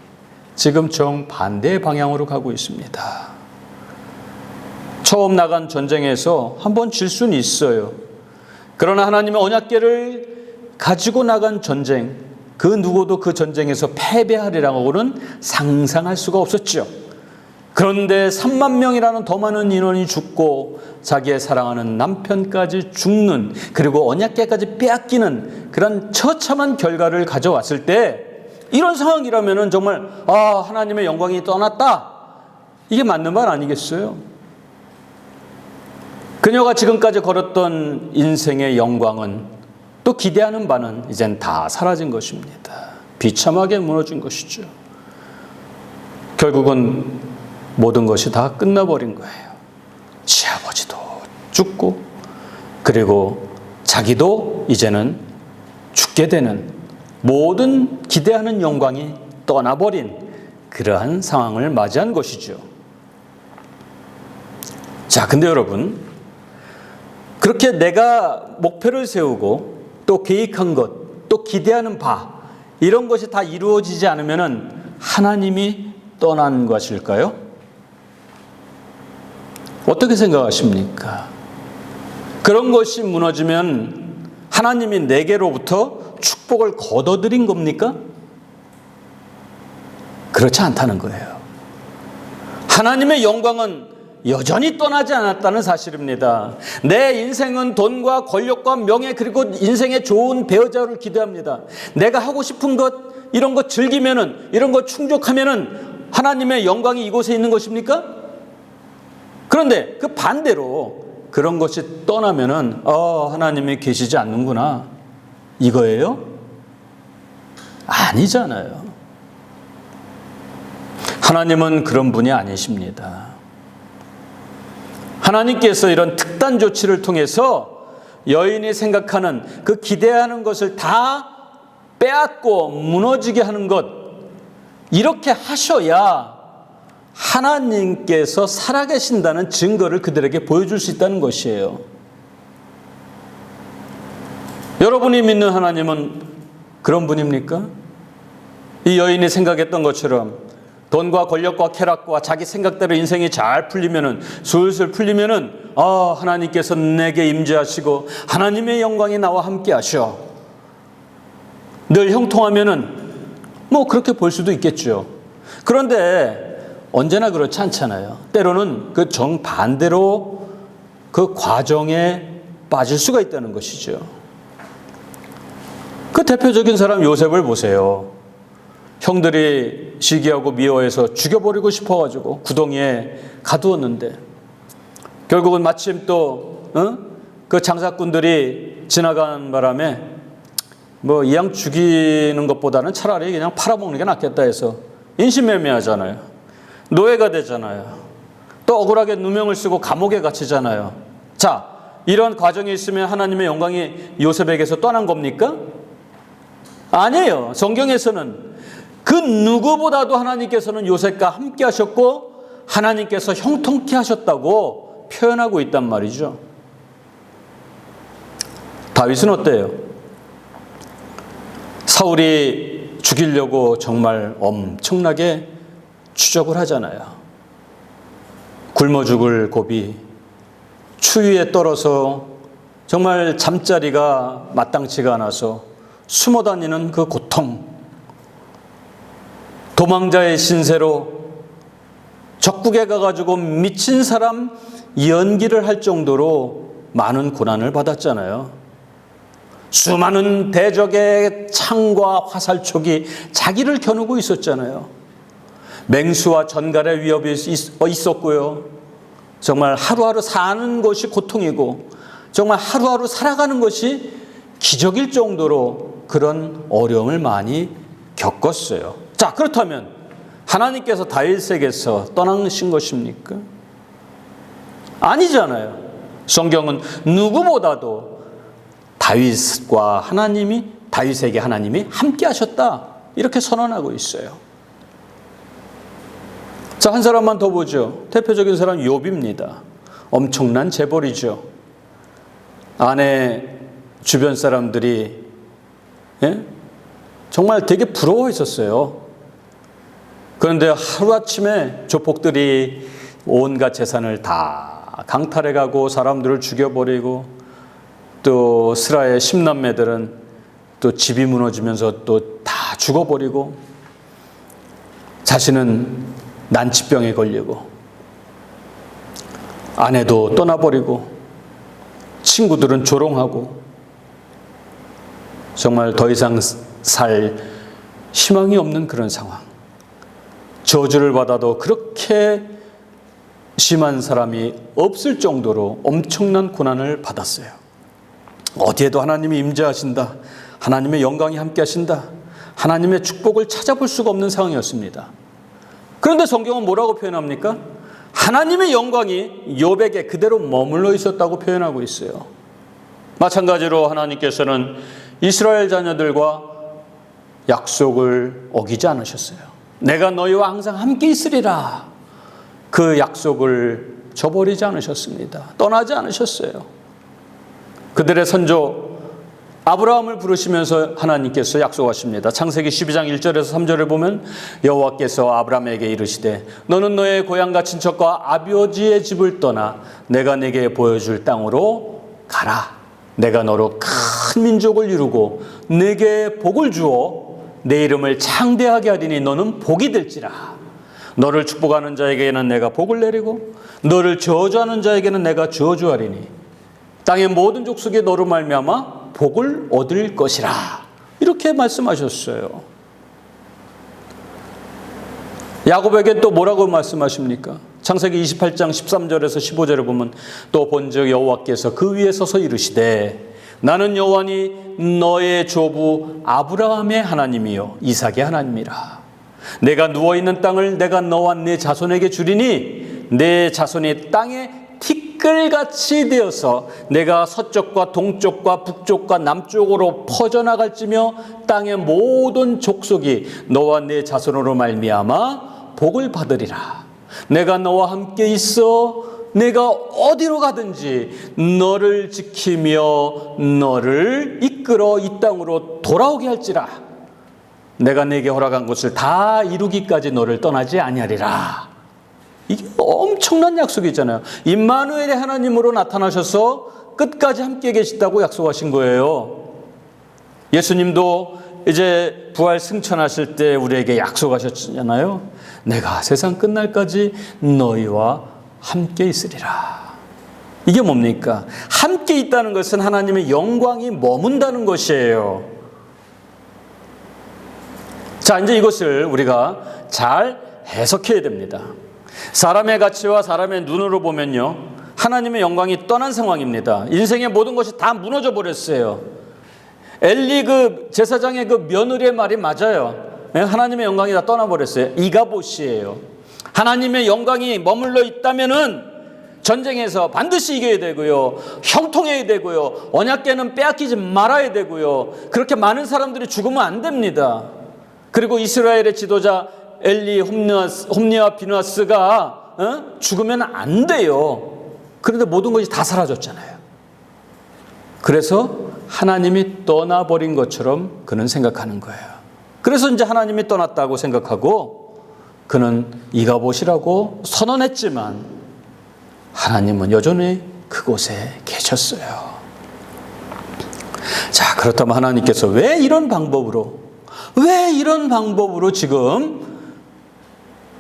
A: 지금 정반대의 방향으로 가고 있습니다. 처음 나간 전쟁에서 한번 질 수는 있어요. 그러나 하나님의 언약궤를 가지고 나간 전쟁, 그 누구도 그 전쟁에서 패배하리라고는 상상할 수가 없었죠. 그런데 3만 명이라는 더 많은 인원이 죽고 자기의 사랑하는 남편까지 죽는, 그리고 언약궤까지 빼앗기는 그런 처참한 결과를 가져왔을 때, 이런 상황이라면 정말 하나님의 영광이 떠났다, 이게 맞는 말 아니겠어요? 그녀가 지금까지 걸었던 인생의 영광은, 또 기대하는 바는 이젠 다 사라진 것입니다. 비참하게 무너진 것이죠. 결국은 모든 것이 다 끝나버린 거예요. 시아버지도 죽고, 그리고 자기도 이제는 죽게 되는, 모든 기대하는 영광이 떠나버린 그러한 상황을 맞이한 것이죠. 자, 근데 여러분, 그렇게 내가 목표를 세우고 또 계획한 것, 또 기대하는 바, 이런 것이 다 이루어지지 않으면 하나님이 떠난 것일까요? 어떻게 생각하십니까? 그런 것이 무너지면 하나님이 내게로부터 축복을 거둬들인 겁니까? 그렇지 않다는 거예요. 하나님의 영광은 여전히 떠나지 않았다는 사실입니다. 내 인생은 돈과 권력과 명예, 그리고 인생의 좋은 배우자를 기대합니다. 내가 하고 싶은 것, 이런 것 즐기면은, 이런 것 충족하면은 하나님의 영광이 이곳에 있는 것입니까? 그런데 그 반대로 그런 것이 떠나면은 하나님이 계시지 않는구나, 이거예요? 아니잖아요. 하나님은 그런 분이 아니십니다. 하나님께서 이런 특단 조치를 통해서 여인이 생각하는 그 기대하는 것을 다 빼앗고 무너지게 하는 것, 이렇게 하셔야 하나님께서 살아계신다는 증거를 그들에게 보여줄 수 있다는 것이에요. 여러분이 믿는 하나님은 그런 분입니까? 이 여인이 생각했던 것처럼 돈과 권력과 쾌락과 자기 생각대로 인생이 잘 풀리면은, 슬슬 풀리면은 하나님께서 내게 임재하시고 하나님의 영광이 나와 함께 하셔, 늘 형통하면은 뭐 그렇게 볼 수도 있겠죠. 그런데 언제나 그렇지 않잖아요. 때로는 그 정반대로 그 과정에 빠질 수가 있다는 것이죠. 그 대표적인 사람 요셉을 보세요. 형들이 시기하고 미워해서 죽여버리고 싶어가지고 구덩이에 가두었는데, 결국은 마침 또 그 장사꾼들이 지나가는 바람에 뭐 이 양 죽이는 것보다는 차라리 그냥 팔아먹는 게 낫겠다 해서 인신매매하잖아요. 노예가 되잖아요. 또 억울하게 누명을 쓰고 감옥에 갇히잖아요. 자, 이런 과정이 있으면 하나님의 영광이 요셉에게서 떠난 겁니까? 아니에요. 성경에서는 그 누구보다도 하나님께서는 요셉과 함께 하셨고 하나님께서 형통케 하셨다고 표현하고 있단 말이죠. 다윗은 어때요? 사울이 죽이려고 정말 엄청나게 추적을 하잖아요. 굶어 죽을 고비, 추위에 떨어서 정말 잠자리가 마땅치가 않아서 숨어 다니는 그 고통, 도망자의 신세로 적국에 가가지고 미친 사람 연기를 할 정도로 많은 고난을 받았잖아요. 수많은 대적의 창과 화살촉이 자기를 겨누고 있었잖아요. 맹수와 전갈의 위협이 있었고요. 정말 하루하루 사는 것이 고통이고 정말 하루하루 살아가는 것이 기적일 정도로 그런 어려움을 많이 겪었어요. 자, 그렇다면 하나님께서 다윗에게서 떠나신 것입니까? 아니잖아요. 성경은 누구보다도 다윗에게 하나님이 함께 하셨다, 이렇게 선언하고 있어요. 자, 한 사람만 더 보죠. 대표적인 사람 욥입니다. 엄청난 재벌이죠. 아내 주변 사람들이 정말 되게 부러워했었어요. 그런데 하루아침에 조폭들이 온갖 재산을 다 강탈해가고 사람들을 죽여버리고, 또 스라의 10남매들은 또 집이 무너지면서 또 다 죽어버리고, 자신은 난치병에 걸리고, 아내도 떠나버리고, 친구들은 조롱하고, 정말 더 이상 살 희망이 없는 그런 상황. 저주를 받아도 그렇게 심한 사람이 없을 정도로 엄청난 고난을 받았어요. 어디에도 하나님이 임재하신다, 하나님의 영광이 함께 하신다, 하나님의 축복을 찾아볼 수가 없는 상황이었습니다. 그런데 성경은 뭐라고 표현합니까? 하나님의 영광이 욥에게 그대로 머물러 있었다고 표현하고 있어요. 마찬가지로 하나님께서는 이스라엘 자녀들과 약속을 어기지 않으셨어요. 내가 너희와 항상 함께 있으리라, 그 약속을 저버리지 않으셨습니다. 떠나지 않으셨어요. 그들의 선조 아브라함을 부르시면서 하나님께서 약속하십니다. 창세기 12장 1절에서 3절을 보면 여호와께서 아브라함에게 이르시되 너는 너의 고향과 친척과 아버지의 집을 떠나 내가 네게 보여줄 땅으로 가라. 내가 너로 큰 민족을 이루고 네게 복을 주어 내 이름을 창대하게 하리니 너는 복이 될지라. 너를 축복하는 자에게는 내가 복을 내리고 너를 저주하는 자에게는 내가 저주하리니 땅의 모든 족속이 너로 말미암아 복을 얻을 것이라. 이렇게 말씀하셨어요. 야곱에게 또 뭐라고 말씀하십니까? 창세기 28장 13절에서 15절을 보면 또 본즉 여호와께서 그 위에 서서 이르시되 나는 여호와니 너의 조부 아브라함의 하나님이요 이삭의 하나님이라. 내가 누워있는 땅을 내가 너와 네 자손에게 주리니 내 자손이 땅에 티끌같이 되어서 내가 서쪽과 동쪽과 북쪽과 남쪽으로 퍼져나갈지며 땅의 모든 족속이 너와 네 자손으로 말미암아 복을 받으리라. 내가 너와 함께 있어 내가 어디로 가든지 너를 지키며 너를 이끌어 이 땅으로 돌아오게 할지라. 내가 네게 허락한 것을 다 이루기까지 너를 떠나지 아니하리라. 이게 엄청난 약속이잖아요. 임마누엘의 하나님으로 나타나셔서 끝까지 함께 계시다고 약속하신 거예요. 예수님도 이제 부활 승천하실 때 우리에게 약속하셨잖아요. 내가 세상 끝날까지 너희와 함께 있으리라. 이게 뭡니까? 함께 있다는 것은 하나님의 영광이 머문다는 것이에요. 자, 이제 이것을 우리가 잘 해석해야 됩니다. 사람의 가치와 사람의 눈으로 보면요, 하나님의 영광이 떠난 상황입니다. 인생의 모든 것이 다 무너져 버렸어요. 엘리 그 제사장의 그 며느리의 말이 맞아요. 하나님의 영광이 다 떠나버렸어요. 이가봇이에요. 하나님의 영광이 머물러 있다면은 전쟁에서 반드시 이겨야 되고요, 형통해야 되고요, 언약궤는 빼앗기지 말아야 되고요, 그렇게 많은 사람들이 죽으면 안 됩니다. 그리고 이스라엘의 지도자 엘리 홈리와 비누아스가 죽으면 안 돼요. 그런데 모든 것이 다 사라졌잖아요. 그래서 하나님이 떠나버린 것처럼 그는 생각하는 거예요. 그래서 이제 하나님이 떠났다고 생각하고 그는 이가봇이라고 선언했지만 하나님은 여전히 그곳에 계셨어요. 자, 그렇다면 하나님께서 왜 이런 방법으로 지금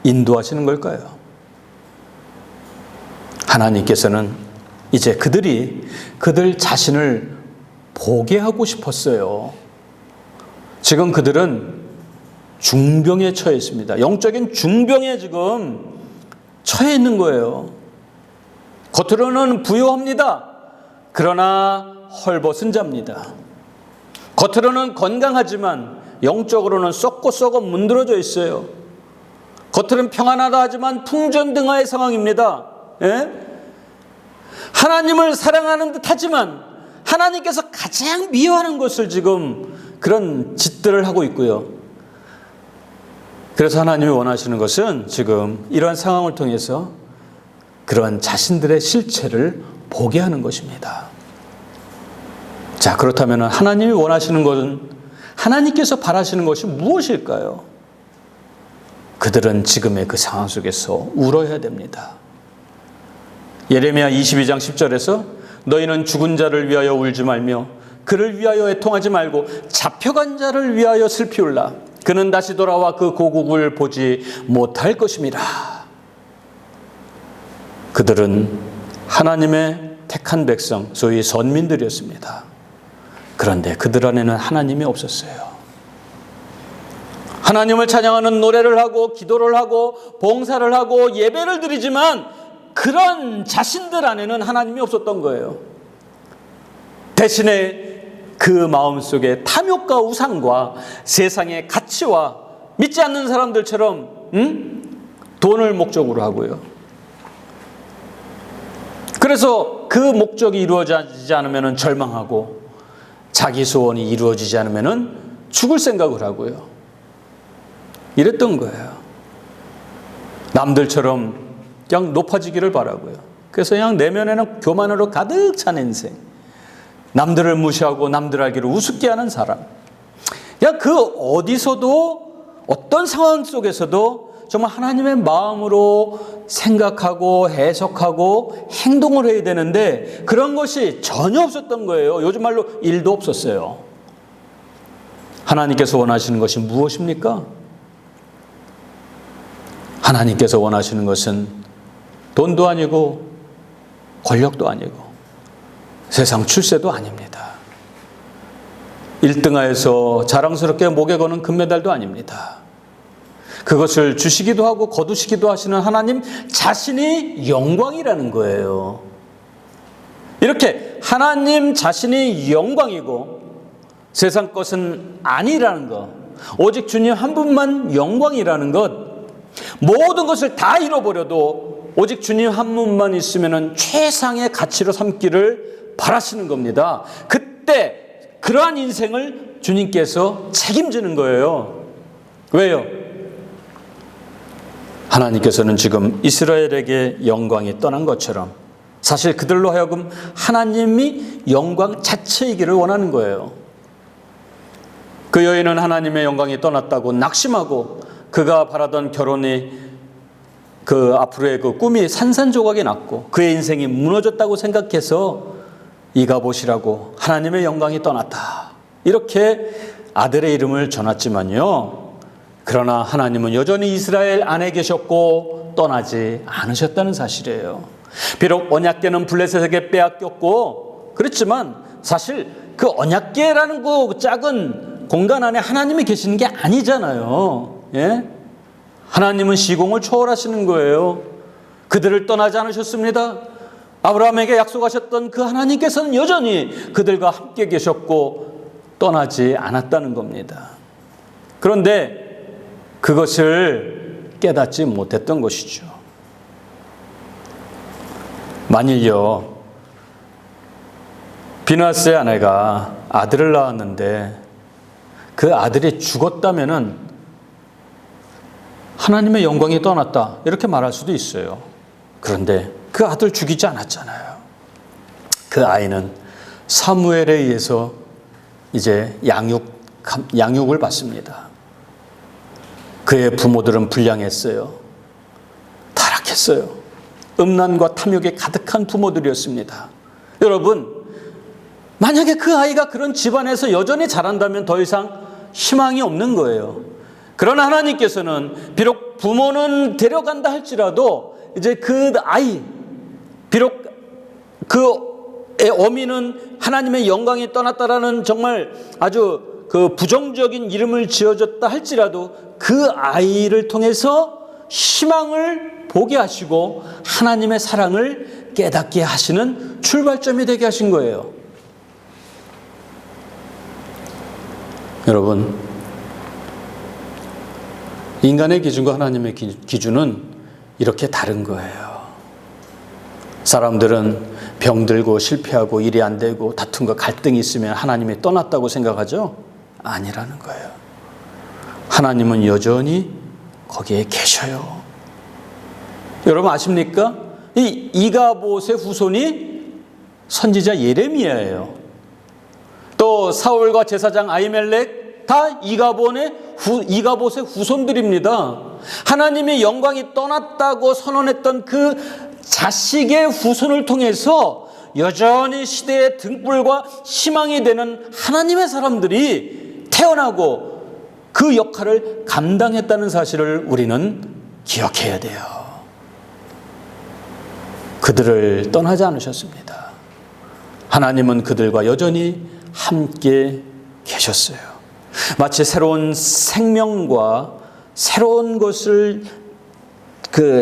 A: 인도하시는 걸까요? 하나님께서는 이제 그들 자신을 보게 하고 싶었어요. 지금 그들은 중병에 처해 있습니다. 영적인 중병에 지금 처해 있는 거예요. 겉으로는 부유합니다. 그러나 헐벗은 자입니다. 겉으로는 건강하지만 영적으로는 썩고 썩어 문드러져 있어요. 겉으로는 평안하다 하지만 풍전등화의 상황입니다. 예? 하나님을 사랑하는 듯 하지만 하나님께서 가장 미워하는 것을 지금 그런 짓들을 하고 있고요. 그래서 하나님이 원하시는 것은 지금 이러한 상황을 통해서 그런 자신들의 실체를 보게 하는 것입니다. 자, 그렇다면 하나님이 원하시는 것은, 하나님께서 바라시는 것이 무엇일까요? 그들은 지금의 그 상황 속에서 울어야 됩니다. 예레미야 22장 10절에서 너희는 죽은 자를 위하여 울지 말며 그를 위하여 애통하지 말고 잡혀간 자를 위하여 슬피 울라. 그는 다시 돌아와 그 고국을 보지 못할 것임이라. 그들은 하나님의 택한 백성, 소위 선민들이었습니다. 그런데 그들 안에는 하나님이 없었어요. 하나님을 찬양하는 노래를 하고 기도를 하고 봉사를 하고 예배를 드리지만 그런 자신들 안에는 하나님이 없었던 거예요. 대신에 그 마음속에 탐욕과 우상과 세상의 가치와 믿지 않는 사람들처럼 돈을 목적으로 하고요. 그래서 그 목적이 이루어지지 않으면 절망하고 자기 소원이 이루어지지 않으면 죽을 생각을 하고요. 이랬던 거예요. 남들처럼 그냥 높아지기를 바라고요. 그래서 그냥 내면에는 교만으로 가득 찬 인생. 남들을 무시하고 남들 알기를 우습게 하는 사람. 그냥 그 어디서도 어떤 상황 속에서도 정말 하나님의 마음으로 생각하고 해석하고 행동을 해야 되는데 그런 것이 전혀 없었던 거예요. 요즘 말로 일도 없었어요. 하나님께서 원하시는 것이 무엇입니까? 하나님께서 원하시는 것은 돈도 아니고 권력도 아니고 세상 출세도 아닙니다. 1등하여서 자랑스럽게 목에 거는 금메달도 아닙니다. 그것을 주시기도 하고 거두시기도 하시는 하나님 자신이 영광이라는 거예요. 이렇게 하나님 자신이 영광이고 세상 것은 아니라는 것, 오직 주님 한 분만 영광이라는 것, 모든 것을 다 잃어버려도 오직 주님 한 분만 있으면 최상의 가치로 삼기를 바라시는 겁니다. 그때 그러한 인생을 주님께서 책임지는 거예요. 왜요? 하나님께서는 지금 이스라엘에게 영광이 떠난 것처럼 사실 그들로 하여금 하나님이 영광 자체이기를 원하는 거예요. 그 여인은 하나님의 영광이 떠났다고 낙심하고 그가 바라던 결혼이 그 앞으로의 그 꿈이 산산조각이 났고 그의 인생이 무너졌다고 생각해서 이가봇이라고 하나님의 영광이 떠났다. 이렇게 아들의 이름을 전했지만요. 그러나 하나님은 여전히 이스라엘 안에 계셨고 떠나지 않으셨다는 사실이에요. 비록 언약궤는 블레셋에게 빼앗겼고 그렇지만 사실 그 언약궤라는 그 작은 공간 안에 하나님이 계시는 게 아니잖아요. 예? 하나님은 시공을 초월하시는 거예요. 그들을 떠나지 않으셨습니다. 아브라함에게 약속하셨던 그 하나님께서는 여전히 그들과 함께 계셨고 떠나지 않았다는 겁니다. 그런데 그것을 깨닫지 못했던 것이죠. 만일요, 비느하스의 아내가 아들을 낳았는데 그 아들이 죽었다면은 하나님의 영광이 떠났다 이렇게 말할 수도 있어요. 그런데 그 아들 죽이지 않았잖아요. 그 아이는 사무엘에 의해서 이제 양육을 받습니다. 그의 부모들은 불량했어요. 타락했어요. 음란과 탐욕에 가득한 부모들이었습니다. 여러분, 만약에 그 아이가 그런 집안에서 여전히 자란다면 더 이상 희망이 없는 거예요. 그러나 하나님께서는 비록 부모는 데려간다 할지라도 이제 그 아이, 비록 그의 어미는 하나님의 영광이 떠났다라는 정말 아주 그 부정적인 이름을 지어줬다 할지라도 그 아이를 통해서 희망을 보게 하시고 하나님의 사랑을 깨닫게 하시는 출발점이 되게 하신 거예요. 여러분, 인간의 기준과 하나님의 기준은 이렇게 다른 거예요. 사람들은 병들고 실패하고 일이 안 되고 다툼과 갈등이 있으면 하나님이 떠났다고 생각하죠? 아니라는 거예요. 하나님은 여전히 거기에 계셔요. 여러분 아십니까? 이 이가봇의 후손이 선지자 예레미야예요. 또 사울과 제사장 아히멜렉 다 이가봇의 후손들입니다. 하나님의 영광이 떠났다고 선언했던 그 자식의 후손을 통해서 여전히 시대의 등불과 희망이 되는 하나님의 사람들이 태어나고 그 역할을 감당했다는 사실을 우리는 기억해야 돼요. 그들을 떠나지 않으셨습니다. 하나님은 그들과 여전히 함께 계셨어요. 마치 새로운 생명과 새로운 것을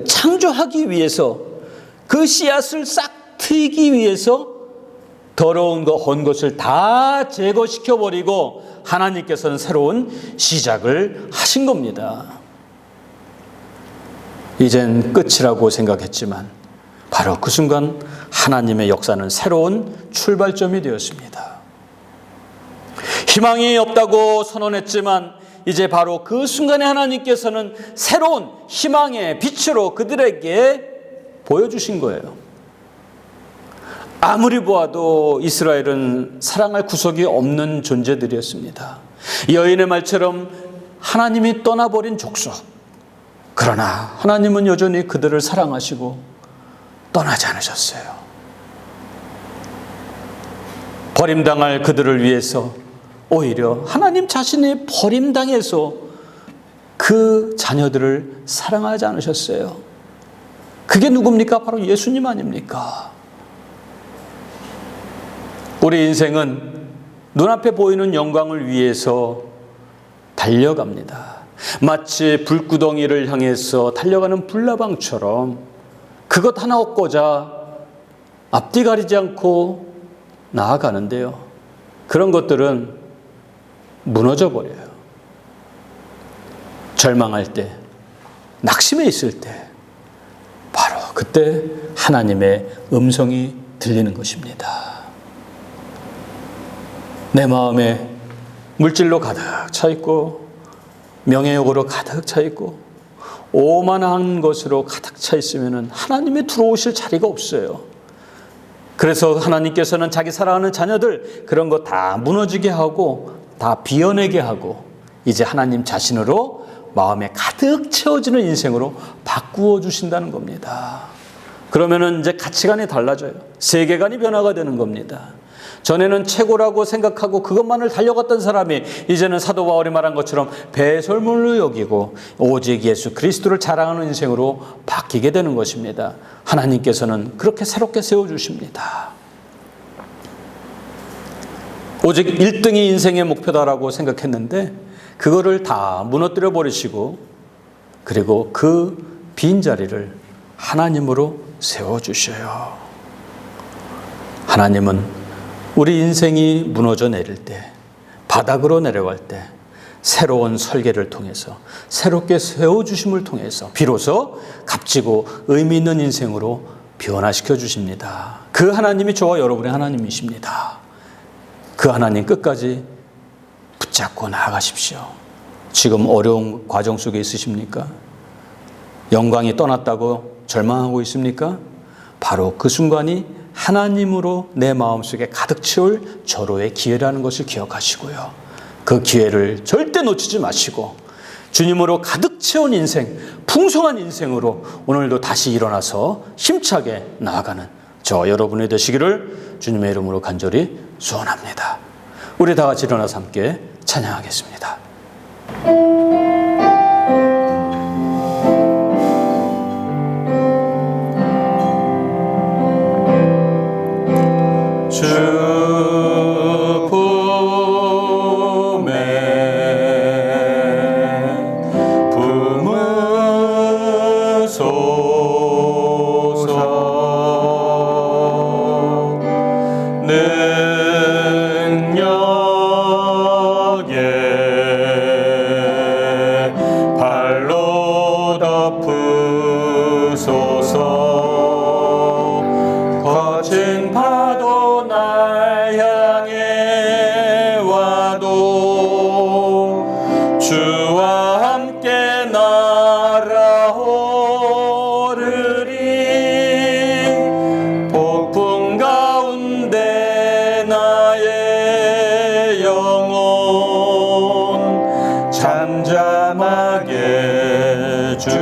A: 창조하기 위해서 그 씨앗을 싹 트이기 위해서 더러운 것, 헌 것을 다 제거시켜버리고 하나님께서는 새로운 시작을 하신 겁니다. 이젠 끝이라고 생각했지만 바로 그 순간 하나님의 역사는 새로운 출발점이 되었습니다. 희망이 없다고 선언했지만 이제 바로 그 순간에 하나님께서는 새로운 희망의 빛으로 그들에게 보여주신 거예요. 아무리 보아도 이스라엘은 사랑할 구석이 없는 존재들이었습니다. 여인의 말처럼 하나님이 떠나버린 족속. 그러나 하나님은 여전히 그들을 사랑하시고 떠나지 않으셨어요. 버림당할 그들을 위해서 오히려 하나님 자신이 버림당해서 그 자녀들을 사랑하지 않으셨어요. 그게 누굽니까? 바로 예수님 아닙니까? 우리 인생은 눈앞에 보이는 영광을 위해서 달려갑니다. 마치 불구덩이를 향해서 달려가는 불나방처럼 그것 하나 얻고자 앞뒤 가리지 않고 나아가는데요. 그런 것들은 무너져 버려요. 절망할 때, 낙심해 있을 때, 바로 그때 하나님의 음성이 들리는 것입니다. 내 마음에 물질로 가득 차 있고 명예욕으로 가득 차 있고 오만한 것으로 가득 차 있으면 하나님이 들어오실 자리가 없어요. 그래서 하나님께서는 자기 사랑하는 자녀들 그런 거 다 무너지게 하고 다 비워내게 하고 이제 하나님 자신으로 마음에 가득 채워지는 인생으로 바꾸어 주신다는 겁니다. 그러면은 이제 가치관이 달라져요. 세계관이 변화가 되는 겁니다. 전에는 최고라고 생각하고 그것만을 달려갔던 사람이 이제는 사도 바울이 말한 것처럼 배설물로 여기고 오직 예수 그리스도를 자랑하는 인생으로 바뀌게 되는 것입니다. 하나님께서는 그렇게 새롭게 세워주십니다. 오직 1등이 인생의 목표다라고 생각했는데 그거를 다 무너뜨려 버리시고 그리고 그 빈자리를 하나님으로 세워주셔요. 하나님은 우리 인생이 무너져 내릴 때, 바닥으로 내려갈 때 새로운 설계를 통해서 새롭게 세워주심을 통해서 비로소 값지고 의미 있는 인생으로 변화시켜 주십니다. 그 하나님이 저와 여러분의 하나님이십니다. 그 하나님 끝까지 붙잡고 나아가십시오. 지금 어려운 과정 속에 있으십니까? 영광이 떠났다고 절망하고 있습니까? 바로 그 순간이 하나님으로 내 마음속에 가득 채울 절호의 기회라는 것을 기억하시고요. 그 기회를 절대 놓치지 마시고 주님으로 가득 채운 인생, 풍성한 인생으로 오늘도 다시 일어나서 힘차게 나아가는 저 여러분이 되시기를 주님의 이름으로 간절히 소원합니다. 우리 다 같이 일어나서 함께 찬양하겠습니다. 주
B: 잠잠하게 주보리라.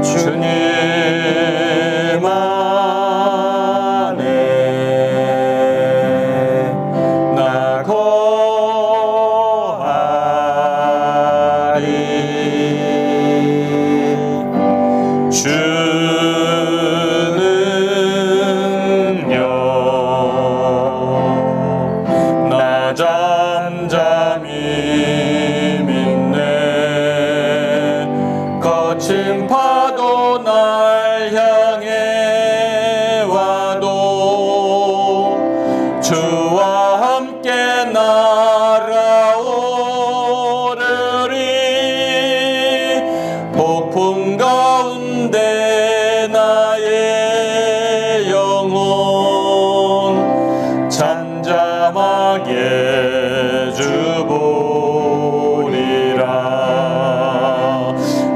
B: 주님 안에 나 거하리. 잠잠히 믿네. 거친 파도 날 향해 와도 주와 함께 날아오르리. 폭풍 가운데 나의 영혼 잠잠하게 주보리라.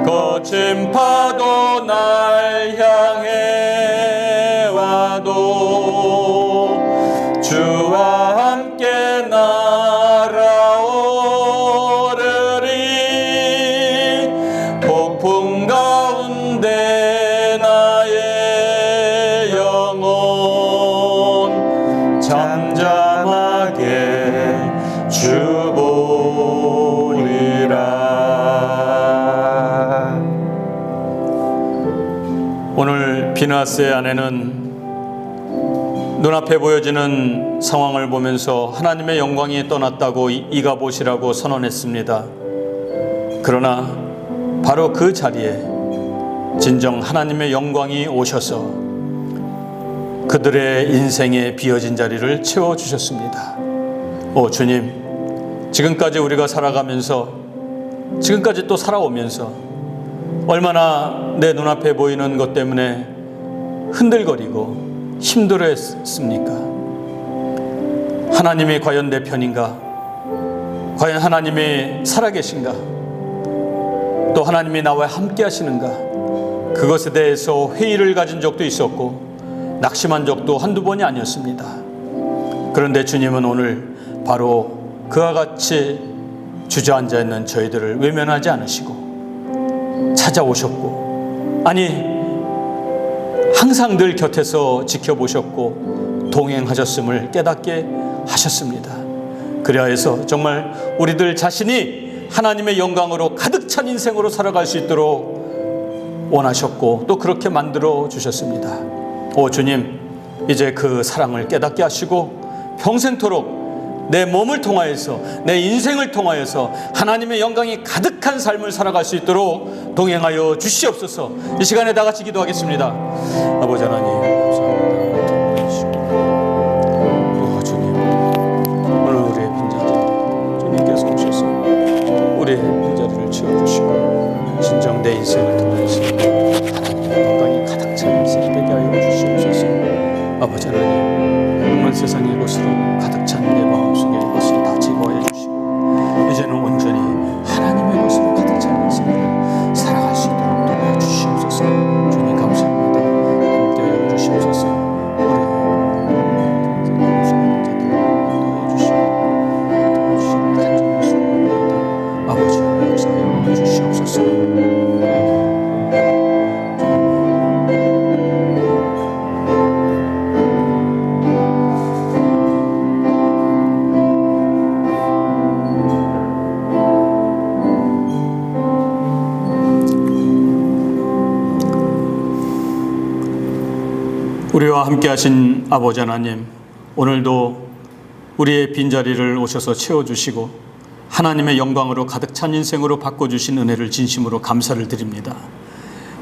B: 거친 파도 날 향해 와도 주와 함께 날아오르리. 폭풍 가운데 나의 영혼 잠잠하게 주보리라. 오늘 비나스의 아내는 눈앞에 보여지는 상황을 보면서 하나님의 영광이 떠났다고 이가봇이라고 선언했습니다. 그러나 바로 그 자리에 진정 하나님의 영광이 오셔서 그들의 인생에 비어진 자리를 채워주셨습니다. 오 주님, 지금까지 우리가 살아가면서, 지금까지 또 살아오면서 얼마나 내 눈앞에 보이는 것 때문에 흔들거리고 힘들어했습니까? 하나님이 과연 내 편인가? 과연 하나님이 살아계신가? 또 하나님이 나와 함께 하시는가? 그것에 대해서 회의를 가진 적도 있었고 낙심한 적도 한두 번이 아니었습니다. 그런데 주님은 오늘 바로 그와 같이 주저앉아 있는 저희들을 외면하지 않으시고 찾아오셨고, 아니 항상 늘 곁에서 지켜보셨고 동행하셨음을 깨닫게 하셨습니다. 그리하여서 정말 우리들 자신이 하나님의 영광으로 가득 찬 인생으로 살아갈 수 있도록 원하셨고 또 그렇게 만들어 주셨습니다. 오 주님, 이제 그 사랑을 깨닫게 하시고 평생토록 내 몸을 통하여서, 내 인생을 통하여서 하나님의 영광이 가득한 삶을 살아갈 수 있도록 동행하여 주시옵소서. 이 시간에 다 같이 기도하겠습니다. 아버지 하나님 감사합니다. 주님, 오늘 우리의 빈자리 주님께서 오셔서 우리의 빈자리를 채워주시고 진정 내 인생을 통해서 하나님의 영광이 가득 찬 인생이 되게 하여 주시옵소서. 아버지 하나님, 오늘 세상의 것으로 가득 찬 내 마음속에 이것을 다 제거해 주시고 이제는 온전히 하나님의 것으로 가득 찬 인생을 살아갈 수 있도록 도와주시옵소서. 주님 감사합니다. 함께하여 주시옵소서. 우리와 함께 하신 아버지 하나님, 오늘도 우리의 빈자리를 오셔서 채워주시고 하나님의 영광으로 가득 찬 인생으로 바꿔주신 은혜를 진심으로 감사를 드립니다.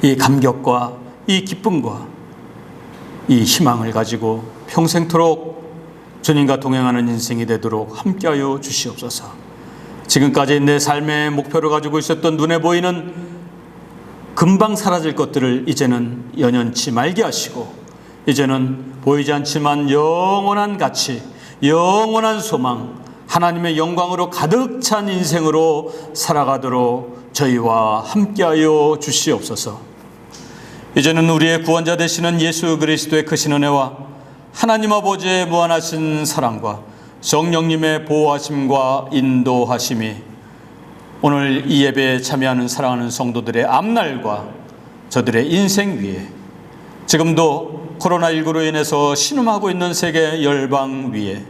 B: 이 감격과 이 기쁨과 이 희망을 가지고 평생토록 주님과 동행하는 인생이 되도록 함께하여 주시옵소서. 지금까지 내 삶의 목표를 가지고 있었던 눈에 보이는 금방 사라질 것들을 이제는 연연치 말게 하시고, 이제는 보이지 않지만 영원한 가치, 영원한 소망, 하나님의 영광으로 가득 찬 인생으로 살아가도록 저희와 함께하여 주시옵소서. 이제는 우리의 구원자 되시는 예수 그리스도의 크신 은혜와 하나님 아버지의 무한하신 사랑과 성령님의 보호하심과 인도하심이 오늘 이 예배에 참여하는 사랑하는 성도들의 앞날과 저들의 인생 위에, 지금도 코로나19로 인해서 신음하고 있는 세계 열방 위에,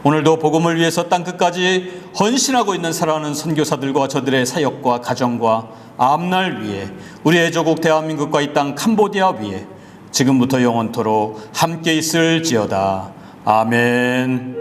B: 오늘도 복음을 위해서 땅끝까지 헌신하고 있는 사랑하는 선교사들과 저들의 사역과 가정과 앞날 위에, 우리의 조국 대한민국과 이 땅 캄보디아 위에 지금부터 영원토록 함께 있을지어다. 아멘.